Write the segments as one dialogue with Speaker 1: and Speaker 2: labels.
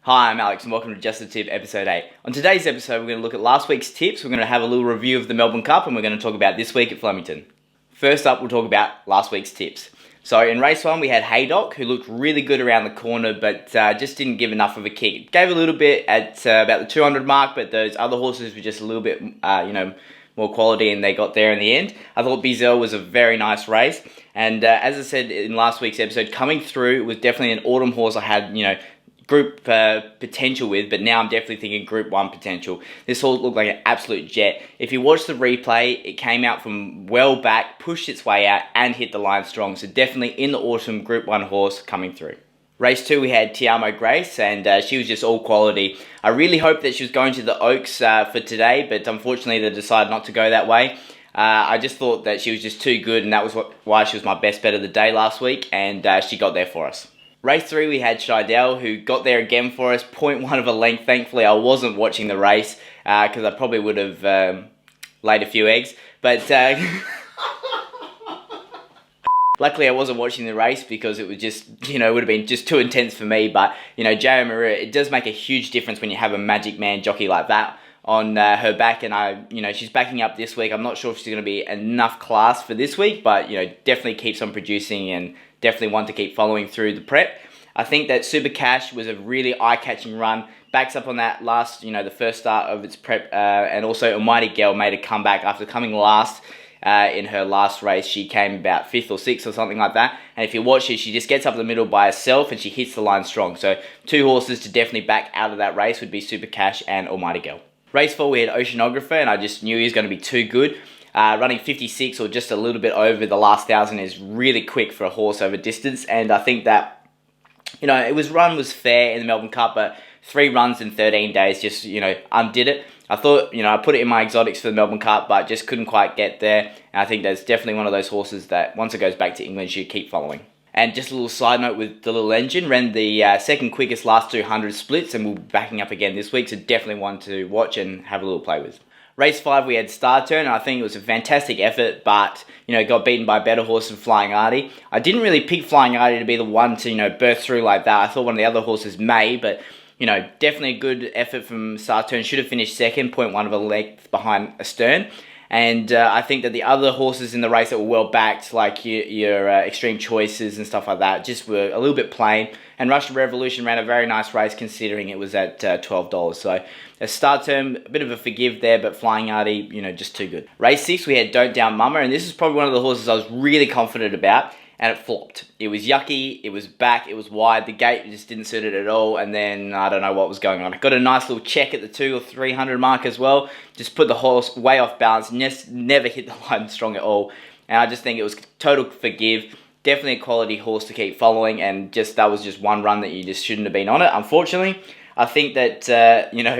Speaker 1: Hi, I'm Alex and welcome to Just a Tip episode 8. On today's episode we're going to look at last week's tips, we're going to have a little review of the Melbourne Cup and we're going to talk about this week at Flemington. First up we'll talk about last week's tips. So in race 1 we had Haydock, who looked really good around the corner but just didn't give enough of a kick. Gave a little bit at about the 200 mark, but those other horses were just a little bit more quality and they got there in the end. I thought Azazel was a very nice race, and as I said in last week's episode, coming through was definitely an autumn horse I had, group potential with, but now I'm definitely thinking group 1 potential. This horse looked like an absolute jet. If you watch the replay, it came out from well back, pushed its way out and hit the line strong, so definitely in the autumn group 1 horse coming through. Race 2 we had Tiamo Grace, and she was just all quality. I really hoped that she was going to the Oaks for today, but unfortunately they decided not to go that way. I just thought that she was just too good, and that was why she was my best bet of the day last week, and she got there for us. Race 3 we had Shidell, who got there again for us, 0.1 of a length. Thankfully I wasn't watching the race because I probably would have laid a few eggs, but luckily I wasn't watching the race because it was just, it would have been just too intense for me. But Jo Maria, it does make a huge difference when you have a Magic Man jockey like that on her back, and she's backing up this week. I'm not sure if she's going to be enough class for this week, but definitely keeps on producing and definitely one to keep following through the prep. I think that Super Cash was a really eye-catching run, backs up on that last, the first start of its prep, and also Almighty Girl made a comeback after coming last in her last race. She came about 5th or 6th or something like that, and if you watch it, she just gets up the middle by herself and she hits the line strong. So 2 horses to definitely back out of that race would be Super Cash and Almighty Girl. Race 4 we had Oceanographer, and I just knew he was going to be too good. Running 56 or just a little bit over the last 1,000 is really quick for a horse over distance, and I think that run was fair in the Melbourne Cup, but 3 runs in 13 days just undid it. I thought I put it in my exotics for the Melbourne Cup, but just couldn't quite get there, and I think that's definitely one of those horses that once it goes back to England you keep following. And just a little side note with the little engine, ran the second quickest last 200 splits, and we'll be backing up again this week, so definitely one to watch and have a little play with. Race 5 we had Star Turn, and I think it was a fantastic effort, but got beaten by a better horse than Flying Artie. I didn't really pick Flying Artie to be the one to burst through like that. I thought one of the other horses may, but definitely a good effort from Star Turn. Should have finished second, 0.1 of a length behind Astern. And I think that the other horses in the race that were well backed, like your Extreme Choices and stuff like that, just were a little bit plain. And Russian Revolution ran a very nice race considering it was at $12. So a Star Term, a bit of a forgive there, but Flying Artie, just too good. Race 6 we had Don't Down Mama, and this is probably one of the horses I was really confident about, and it flopped. It was yucky, it was back, it was wide, the gate just didn't suit it at all, and then I don't know what was going on. I got a nice little check at the 200 or 300 mark as well, just put the horse way off balance, never hit the line strong at all, and I just think it was total forgive. Definitely a quality horse to keep following, and that was just one run that you just shouldn't have been on it, unfortunately. I think that,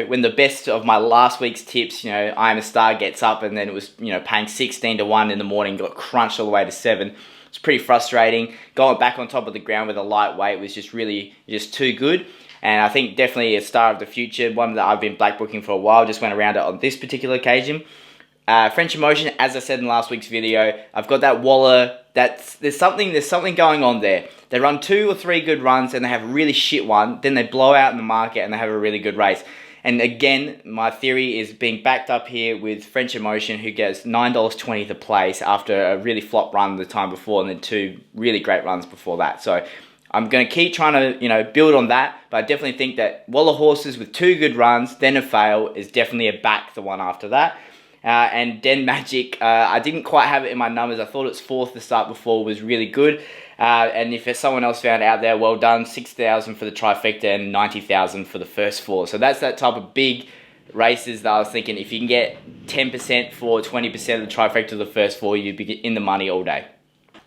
Speaker 1: when the best of my last week's tips, I Am a Star gets up and then it was, paying 16 to 1 in the morning, got crunched all the way to 7. It's pretty frustrating. Going back on top of the ground with a lightweight was just really too good. And I think definitely a star of the future, one that I've been black booking for a while, just went around it on this particular occasion. French Emotion, as I said in last week's video, I've got that Waller. There's something going on there. They run 2 or 3 good runs and they have a really shit one, then they blow out in the market and they have a really good race. And again, my theory is being backed up here with French Emotion, who gets $9.20 to place after a really flop run the time before and then 2 really great runs before that. So I'm going to keep trying to build on that, but I definitely think that Waller horses with 2 good runs, then a fail, is definitely a back the one after that. And Den Magic, I didn't quite have it in my numbers. I thought its 4th the start before was really good. And if someone else found out there, well done. 6,000 for the trifecta and 90,000 for the first 4. So that's that type of big races that I was thinking if you can get 10% for 20% of the trifecta of the first 4, you'd be in the money all day.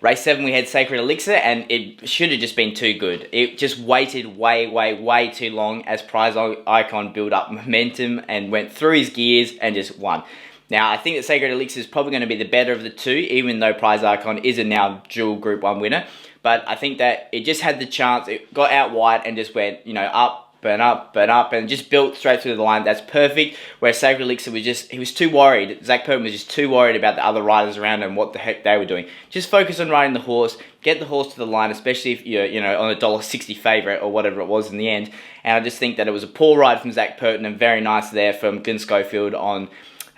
Speaker 1: Race 7 we had Sacred Elixir, and it should have just been too good. It just waited way too long as Prize Icon built up momentum and went through his gears and just won. Now, I think that Sacred Elixir is probably going to be the better of the 2, even though Prize Icon is a now dual Group 1 winner. But I think that it just had the chance, it got out wide and just went, up, and just built straight through the line. That's perfect. Where Sacred Elixir he was too worried. Zach Purton was just too worried about the other riders around him, what the heck they were doing. Just focus on riding the horse, get the horse to the line, especially if you're, on a $1.60 favourite or whatever it was in the end. And I just think that it was a poor ride from Zach Purton and very nice there from Glenn Schofield on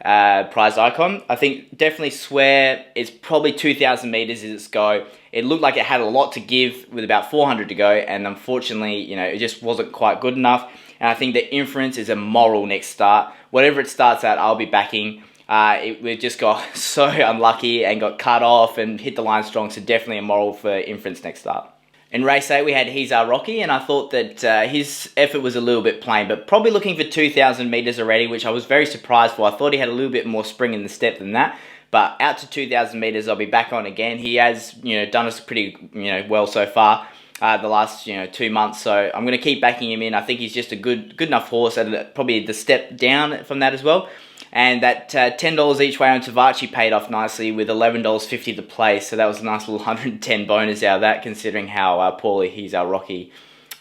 Speaker 1: Prize Icon. I think definitely Swear is probably 2,000 metres is its go. It looked like it had a lot to give with about 400 to go, and unfortunately, it just wasn't quite good enough. And I think the Inference is a moral next start. Whatever it starts at, I'll be backing. We just got so unlucky and got cut off and hit the line strong, so definitely a moral for Inference next start. In race 8, we had He's Our Rocky, and I thought that his effort was a little bit plain, but probably looking for 2,000 metres already, which I was very surprised for. I thought he had a little bit more spring in the step than that, but out to 2,000 metres, I'll be back on again. He has, done us pretty, well so far, the last, 2 months, so I'm going to keep backing him in. I think he's just a good enough horse, and probably the step down from that as well. And that $10 each way on Tivaci paid off nicely with $11.50 to play. So that was a nice little 110 bonus out of that, considering how poorly He's Our Rocky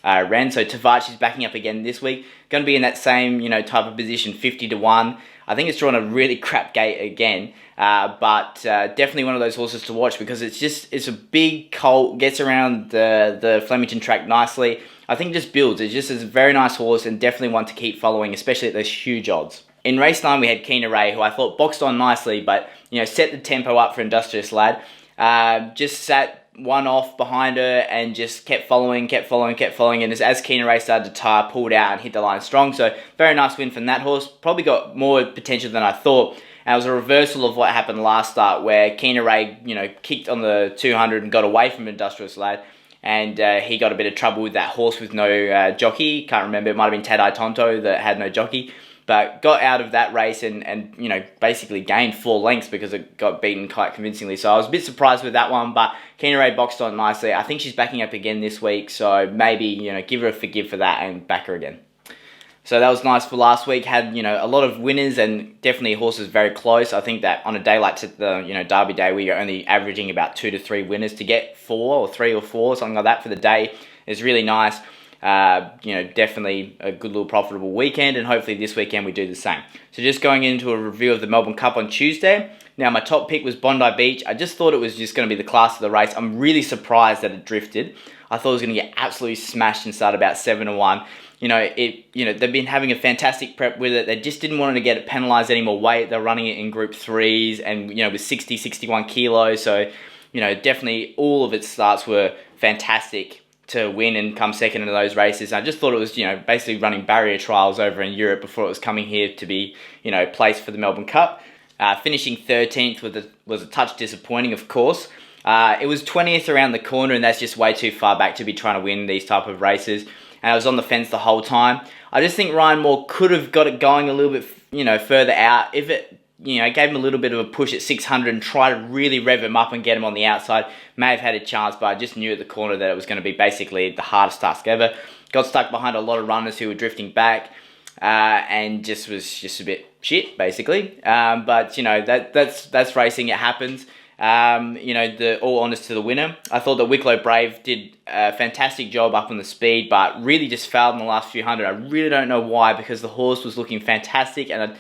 Speaker 1: ran. So Tivaci's backing up again this week. Going to be in that same type of position, 50 to 1. I think it's drawn a really crap gate again, but definitely one of those horses to watch because it's a big colt, gets around the Flemington track nicely. I think it just builds. It's a very nice horse and definitely one to keep following, especially at those huge odds. In race 9, we had Keena Ray, who I thought boxed on nicely, but set the tempo up for Industrious Lad. Just sat one off behind her and just kept following, and as Keena Ray started to tire, pulled out and hit the line strong. So very nice win from that horse. Probably got more potential than I thought. And it was a reversal of what happened last start, where Keena Ray, kicked on the 200 and got away from Industrious Lad. And he got a bit of trouble with that horse with no jockey. Can't remember, it might have been Tadai Tonto that had no jockey. But got out of that race and basically gained 4 lengths because it got beaten quite convincingly. So I was a bit surprised with that one, but Keena Ray boxed on nicely. I think she's backing up again this week, so maybe, give her a forgive for that and back her again. So that was nice for last week. Had, a lot of winners and definitely horses very close. I think that on a day like the, Derby Day, where you're only averaging about 2 to 3 winners, to get 4 or 3 or 4, something like that for the day is really nice. Definitely a good little profitable weekend, and hopefully this weekend we do the same. So just going into a review of the Melbourne Cup on Tuesday. Now my top pick was Bondi Beach. I just thought it was just going to be the class of the race. I'm really surprised that it drifted. I thought it was going to get absolutely smashed and start about 7 to 1. They've been having a fantastic prep with it. They just didn't want to get it penalised any more weight. They're running it in Group 3s and, with 60, 61 kilos. So, definitely all of its starts were fantastic to win and come second in those races. I just thought it was, basically running barrier trials over in Europe before it was coming here to be, placed for the Melbourne Cup. Finishing 13th was a touch disappointing, of course. It was 20th around the corner, and that's just way too far back to be trying to win these type of races. And I was on the fence the whole time. I just think Ryan Moore could have got it going a little bit, further out. If it, gave him a little bit of a push at 600 and try to really rev him up and get him on the outside, may have had a chance, but I just knew at the corner that it was going to be basically the hardest task ever. Got stuck behind a lot of runners who were drifting back, and was just a bit shit, basically. But, that's racing, it happens. All honours to the winner. I thought that Wicklow Brave did a fantastic job up on the speed, but really just failed in the last few hundred. I really don't know why, because the horse was looking fantastic, and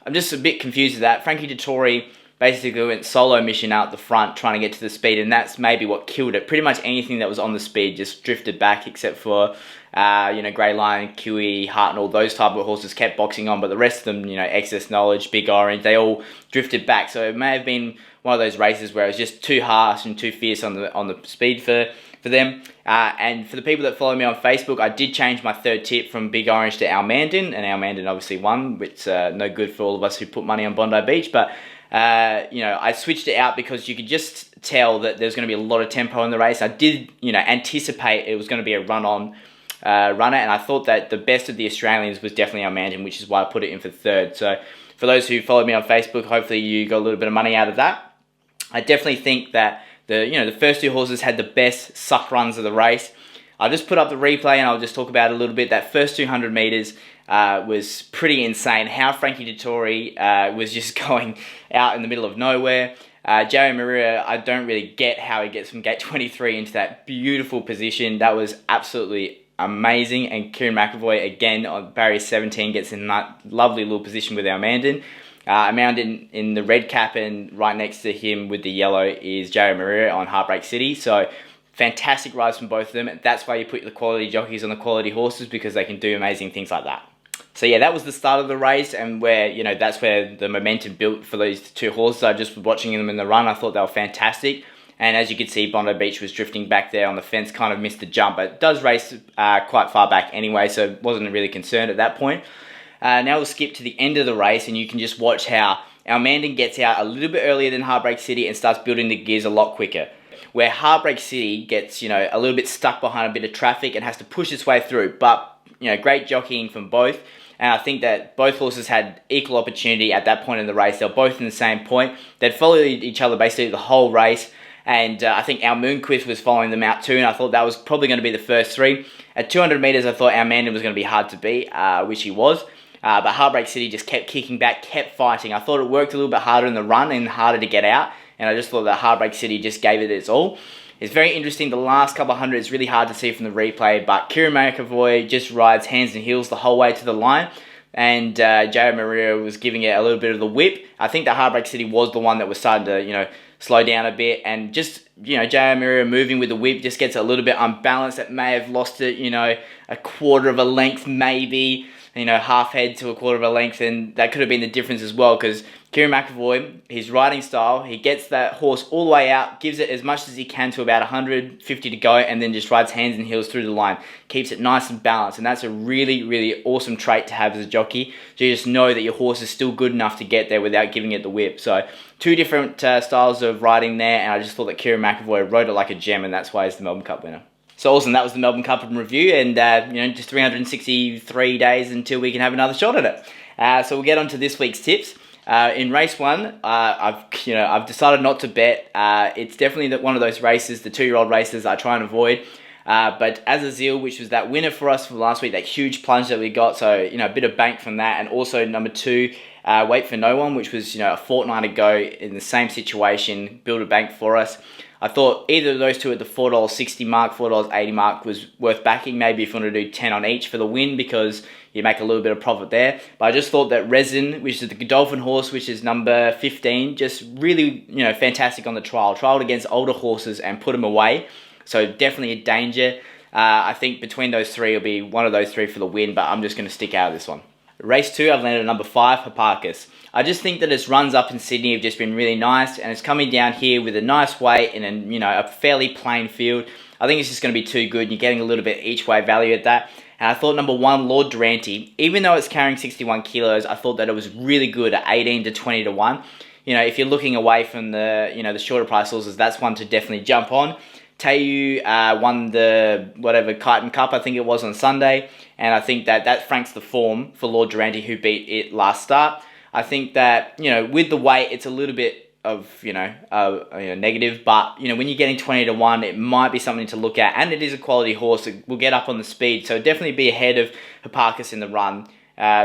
Speaker 1: I'm just a bit confused with that. Frankie Dettori basically went solo mission out the front trying to get to the speed, and that's maybe what killed it. Pretty much anything that was on the speed just drifted back, except for, Grey Lion, Kiwi, Hartnell, those type of horses kept boxing on, but the rest of them, Excess Knowledge, Big Orange, they all drifted back. So it may have been one of those races where it was just too harsh and too fierce on the speed for them. And for the people that follow me on Facebook, I did change my third tip from Big Orange to Almandin, and Almandin obviously won, which no good for all of us who put money on Bondi Beach, but I switched it out because you could just tell that there's going to be a lot of tempo in the race. I did, anticipate it was going to be a run-on runner, and I thought that the best of the Australians was definitely Almandin, which is why I put it in for third. So for those who followed me on Facebook, hopefully you got a little bit of money out of that. I definitely think that the first 2 horses had the best suck runs of the race. I'll just put up the replay and I'll just talk about it a little bit. That first 200 metres was pretty insane. How Frankie Dettori was just going out in the middle of nowhere. Jerry Maria, I don't really get how he gets from gate 23 into that beautiful position. That was absolutely amazing. And Kieran McEvoy, again, on barrier 17, gets in that lovely little position with our Mandan. Mandan in the red cap, and right next to him with the yellow is Jared Maria on Heartbreak City. So fantastic rides from both of them. That's why you put the quality jockeys on the quality horses, because they can do amazing things like that. So yeah, that was the start of the race, and where, you know, that's where the momentum built for these two horses. I just watching them in the run, I thought they were fantastic. And as you could see, Bondi Beach was drifting back there on the fence, kind of missed the jump, but it does race quite far back anyway, so wasn't really concerned at that point. Now we'll skip to the end of the race, and you can just watch how our Mandan gets out a little bit earlier than Heartbreak City and starts building the gears a lot quicker. Where Heartbreak City gets, you know, a little bit stuck behind a bit of traffic and has to push its way through. But, you know, great jockeying from both. And I think that both horses had equal opportunity at that point in the race. They were both in the same point. They'd followed each other basically the whole race. And I think our Moonquist was following them out too, and I thought that was probably going to be the first three. At 200 metres, I thought our Mandan was going to be hard to beat, which he was. But Heartbreak City just kept kicking back, kept fighting. I thought it worked a little bit harder in the run and harder to get out, and I just thought that Heartbreak City just gave it its all. It's very interesting, the last couple of hundred, it's really hard to see from the replay, but Kieran McEvoy just rides hands and heels the whole way to the line. And Jared Maria was giving it a little bit of the whip. I think that Heartbreak City was the one that was starting to, you know, slow down a bit, and just, you know, Jared Maria moving with the whip just gets a little bit unbalanced. It may have lost it, you know, a quarter of a length maybe, you know, half head to a quarter of a length, and that could have been the difference as well, because Kieran McEvoy, his riding style, he gets that horse all the way out, gives it as much as he can to about 150 to go, and then just rides hands and heels through the line. Keeps it nice and balanced, and that's a really, really awesome trait to have as a jockey. So you just know that your horse is still good enough to get there without giving it the whip. So two different styles of riding there, and I just thought that Kieran McEvoy rode it like a gem, and that's why he's the Melbourne Cup winner. So awesome, that was the Melbourne Cup in review, and you know, just 363 days until we can have another shot at it. So we'll get on to this week's tips. In race one, I've decided not to bet. It's definitely one of those races, the 2-year-old races, I try and avoid. But Azazel, which was that winner for us from last week, that huge plunge that we got, so, you know, a bit of bank from that, and also number 2, Wait for No One, which was, you know, a fortnight ago in the same situation, build a bank for us. I thought either of those two at the $4.60 mark, $4.80 mark was worth backing. Maybe if you want to do 10 on each for the win, because you make a little bit of profit there. But I just thought that Resin, which is the Godolphin horse, which is number 15, just really, you know, fantastic on the trial. Trialed against older horses and put them away. So definitely a danger. I think between those three, it'll be one of those three for the win, but I'm just going to stick out of this one. Race 2, I've landed at number 5, Hipparchus. I just think that its runs up in Sydney have just been really nice, and it's coming down here with a nice weight in a fairly plain field. I think it's just going to be too good. You're getting a little bit each way value at that. And I thought number 1, Lord Durante, even though it's carrying 61 kilos, I thought that it was really good at 18 to 20 to 1. You know, if you're looking away from the, you know, the shorter price horses, that's one to definitely jump on. Teu won the Kyneton Cup, I think it was, on Sunday, and I think that franks the form for Lord Durante, who beat it last start. I think that, you know, with the weight, it's a little bit of, negative, but, you know, when you're getting 20 to 1, it might be something to look at, and it is a quality horse. It will get up on the speed, so definitely be ahead of Hipparchus in the run.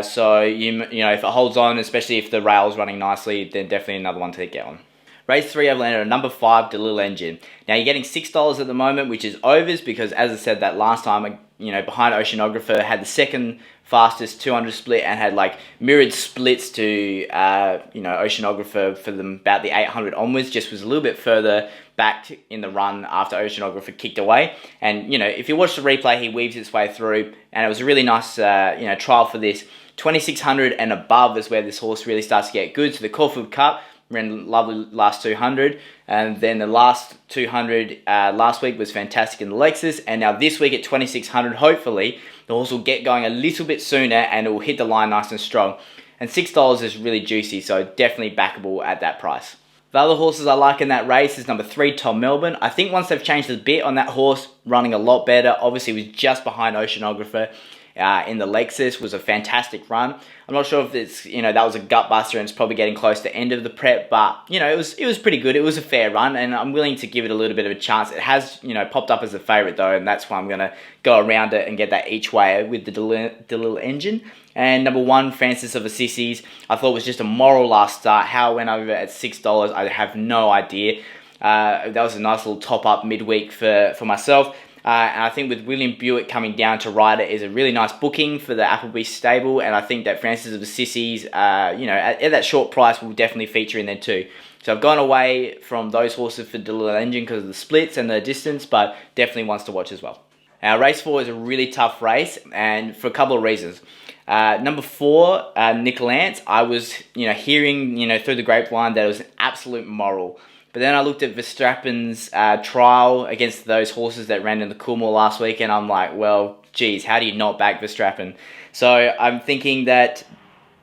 Speaker 1: So, you know, if it holds on, especially if the rail's running nicely, then definitely another one to get on. Race 3, I've landed at number 5, Delil Engine. Now, you're getting $6 at the moment, which is overs, because as I said that last time, you know, behind Oceanographer, had the second fastest 200 split and had like mirrored splits to, Oceanographer for them about the 800 onwards. Just was a little bit further back in the run after Oceanographer kicked away. And, you know, if you watch the replay, he weaves its way through, and it was a really nice, trial for this. 2600 and above is where this horse really starts to get good. So the Caulfield Cup ran lovely last 200, and then the last 200 last week was fantastic in the Lexus, and now this week at 2600, hopefully the horse will get going a little bit sooner and it will hit the line nice and strong. And $6 is really juicy, so definitely backable at that price. The other horses I like in that race is number 3, Tom Melbourne. I think once they've changed the bit on that horse, running a lot better. Obviously, it was just behind Oceanographer in the Lexus, was a fantastic run. I'm not sure if it's, you know, that was a gut buster and it's probably getting close to end of the prep, but, you know, it was pretty good. It was a fair run, and I'm willing to give it a little bit of a chance. It has, you know, popped up as a favourite though, and that's why I'm going to go around it and get that each way with the Delil Engine. And number 1, Francis of Assisi, I thought was just a moral last start. How it went over at $6, I have no idea. That was a nice little top up midweek for myself. And I think with William Buick coming down to ride it is a really nice booking for the Appleby stable. And I think that Francis of Assisi's, at that short price will definitely feature in there too. So I've gone away from those horses for the little engine because of the splits and the distance, but definitely ones to watch as well. Now, race 4 is a really tough race, and for a couple of reasons. Number 4, Niccolance, I was, hearing, through the grapevine that it was an absolute moral. But then I looked at Verstrappen's trial against those horses that ran in the Coolmore last week, and I'm like, well, geez, how do you not back Verstrappen? So I'm thinking that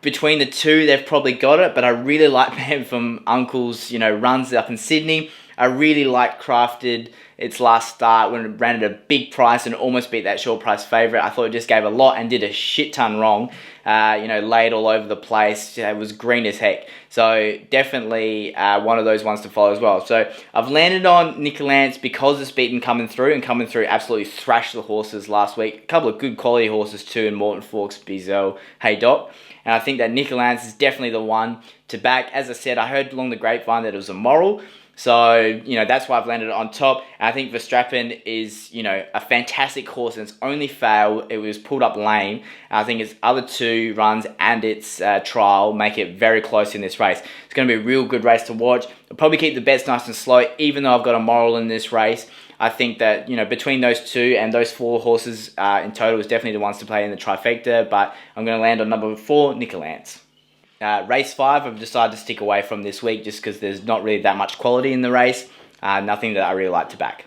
Speaker 1: between the two, they've probably got it, but I really like them from Uncle's, runs up in Sydney. I really like Crafted its last start when it ran at a big price and almost beat that short price favourite. I thought it just gave a lot and did a shit ton wrong. Laid all over the place. It was green as heck. So definitely one of those ones to follow as well. So I've landed on Niccolance because it's beaten coming through absolutely thrashed the horses last week. A couple of good quality horses too in Morton Forks, Bizel, Haydock. And I think that Niccolance is definitely the one to back. As I said, I heard along the grapevine that it was a moral. So, that's why I've landed on top. And I think Verstrappen is, a fantastic horse. And its only fail, it was pulled up lame. And I think its other 2 runs and its trial make it very close in this race. It's going to be a real good race to watch. I'll probably keep the bets nice and slow, even though I've got a moral in this race. I think that, between those 2 and those 4 horses in total is definitely the ones to play in the trifecta. But I'm going to land on number 4, Niccolance. Race 5, I've decided to stick away from this week just because there's not really that much quality in the race. Nothing that I really like to back.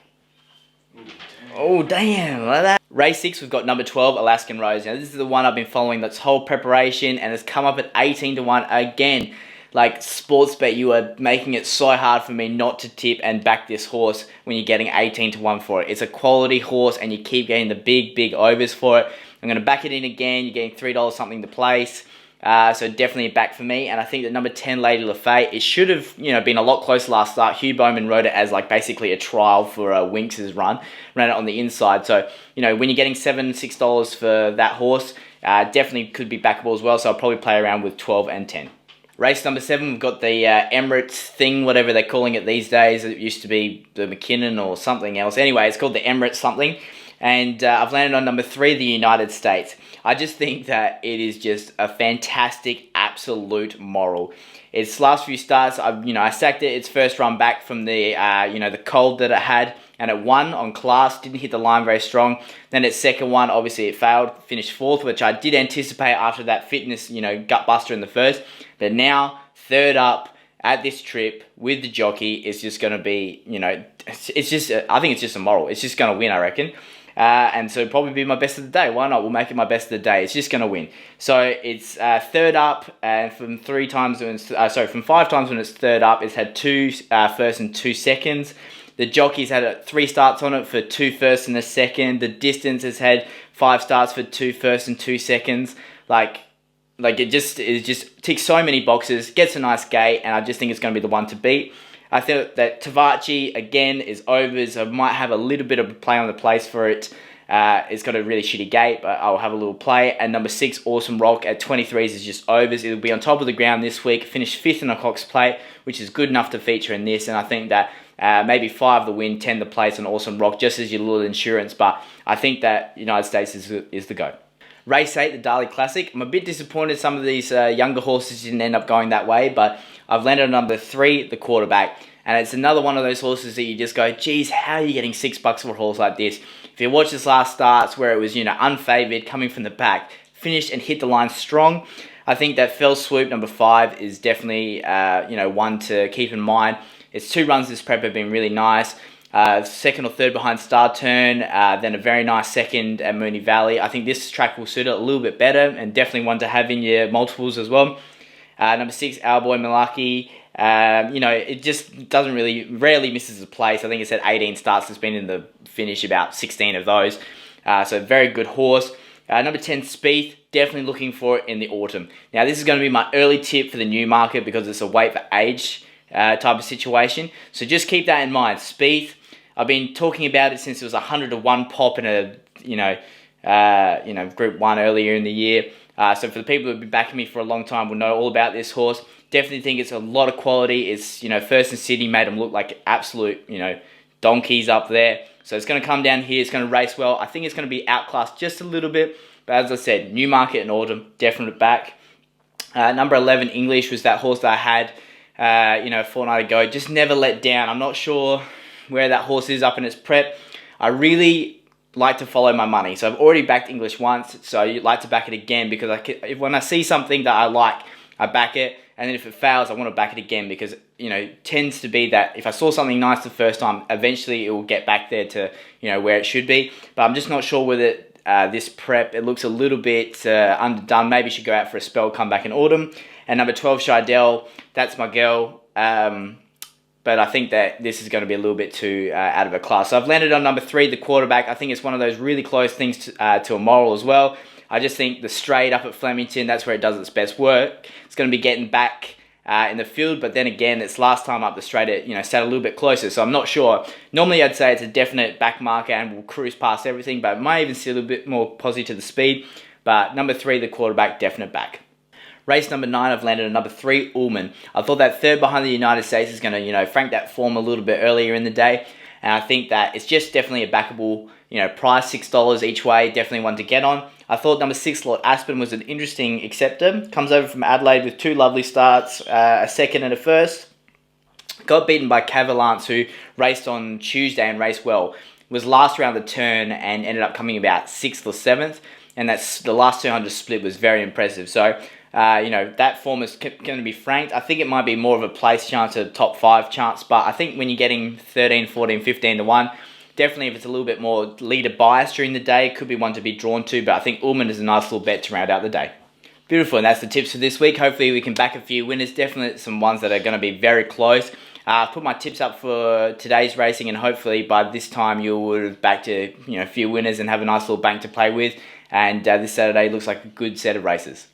Speaker 1: Oh, damn, like that. Race 6, we've got number 12, Alaskan Rose. Now, this is the one I've been following this whole preparation, and it's come up at 18 to 1 again. Like, Sportsbet, you are making it so hard for me not to tip and back this horse when you're getting 18 to 1 for it. It's a quality horse, and you keep getting the big overs for it. I'm going to back it in again. You're getting $3 something to place. So definitely a back for me, and I think that number 10, Lady Lafay, it should have been a lot closer last start. Hugh Bowman rode it as like basically a trial for Winks' run, ran it on the inside. So when you're getting $6 for that horse, definitely could be backable as well. So I'll probably play around with 12 and 10. Race number 7, we've got the Emirates thing, whatever they're calling it these days. It used to be the McKinnon or something else. Anyway, it's called the Emirates something. And I've landed on number 3, the United States. I just think that it is just a fantastic, absolute moral. Its last few starts, I sacked it its first run back from the, the cold that it had, and it won on class, didn't hit the line very strong. Then its second one, obviously it failed, finished 4th, which I did anticipate after that fitness, gut buster in the first. But now, 3rd up at this trip with the jockey is just going to be, it's just, I think it's just a moral. It's just going to win, I reckon. And so probably be my best of the day. Why not? We'll make it my best of the day. It's just going to win. So it's 3rd up, and from 5 times when it's 3rd up, it's had 2 firsts and 2 seconds. The jockey's had 3 starts on it for 2 firsts and a second. The distance has had 5 starts for 2 firsts and 2 seconds. Like it just ticks so many boxes, gets a nice gate, and I just think it's going to be the one to beat. I think that Tivaci, again, is overs. I might have a little bit of a play on the place for it. It's got a really shitty gate, but I'll have a little play. And number 6, Awesome Rock, at 23s is just overs. It'll be on top of the ground this week. Finished 5th in a Cox Plate, which is good enough to feature in this. And I think that maybe 5 the win, 10 the place on Awesome Rock, just as your little insurance. But I think that United States is the go. Race 8, the Dali Classic. I'm a bit disappointed some of these younger horses didn't end up going that way, but I've landed on number 3, the Quarterback. And it's another one of those horses that you just go, geez, how are you getting $6 for a horse like this? If you watch this last starts where it was, unfavoured, coming from the back, finished and hit the line strong, I think that Fell Swoop, number 5, is definitely, one to keep in mind. Its 2 runs this prep have been really nice. 2nd or 3rd behind Star Turn, then a very nice 2nd at Moonee Valley. I think this track will suit it a little bit better, and definitely one to have in your multiples as well. Number 6, Our Boy Malaki. It just doesn't rarely misses a place. I think it's had 18 starts. It's been in the finish about 16 of those. So very good horse. Number 10, Spieth. Definitely looking for it in the autumn. Now, this is going to be my early tip for the new market because it's a wait for age type of situation. So just keep that in mind. Spieth. I've been talking about it since it was 100 to 1 pop in a Group 1 earlier in the year. So for the people who've been backing me for a long time will know all about this horse. Definitely think it's a lot of quality. It's, first in Sydney made them look like absolute, donkeys up there. So it's going to come down here. It's going to race well. I think it's going to be outclassed just a little bit. But as I said, Newmarket and Autumn, definite back. Number 11, English, was that horse that I had, a fortnight ago. Just never let down. I'm not sure where that horse is up in its prep. I really like to follow my money. So I've already backed English once, so I'd like to back it again because when I see something that I like, I back it. And then if it fails, I want to back it again because, it tends to be that if I saw something nice the first time, eventually it will get back there to, where it should be. But I'm just not sure whether this prep, it looks a little bit underdone. Maybe should go out for a spell, come back in autumn. And number 12, Shidell, that's my girl. But I think that this is going to be a little bit too out of a class. So I've landed on number 3, the quarterback. I think it's one of those really close things to a moral as well. I just think the straight up at Flemington, that's where it does its best work. It's going to be getting back in the field, but then again, it's last time up the straight, it sat a little bit closer, so I'm not sure. Normally, I'd say it's a definite back marker and will cruise past everything, but it might even see a little bit more positive to the speed. But number 3, the quarterback, definite back. Race number 9, I've landed on number 3, Ullman. I thought that third behind the United States is going to, frank that form a little bit earlier in the day. And I think that it's just definitely a backable, price, $6 each way, definitely one to get on. I thought number 6, Lord Aspen, was an interesting acceptor. Comes over from Adelaide with 2 lovely starts, a second and a first. Got beaten by Cavalance, who raced on Tuesday and raced well. Was last around the turn and ended up coming about 6th or 7th. And that's the last 200 split was very impressive. So, that form is going to be franked. I think it might be more of a place chance, a top 5 chance. But I think when you're getting 13, 14, 15 to 1, definitely if it's a little bit more leader bias during the day, it could be one to be drawn to. But I think Ullman is a nice little bet to round out the day. Beautiful, and that's the tips for this week. Hopefully we can back a few winners. Definitely some ones that are going to be very close. I've put my tips up for today's racing, and hopefully by this time you would have backed a few winners and have a nice little bank to play with. And this Saturday looks like a good set of races.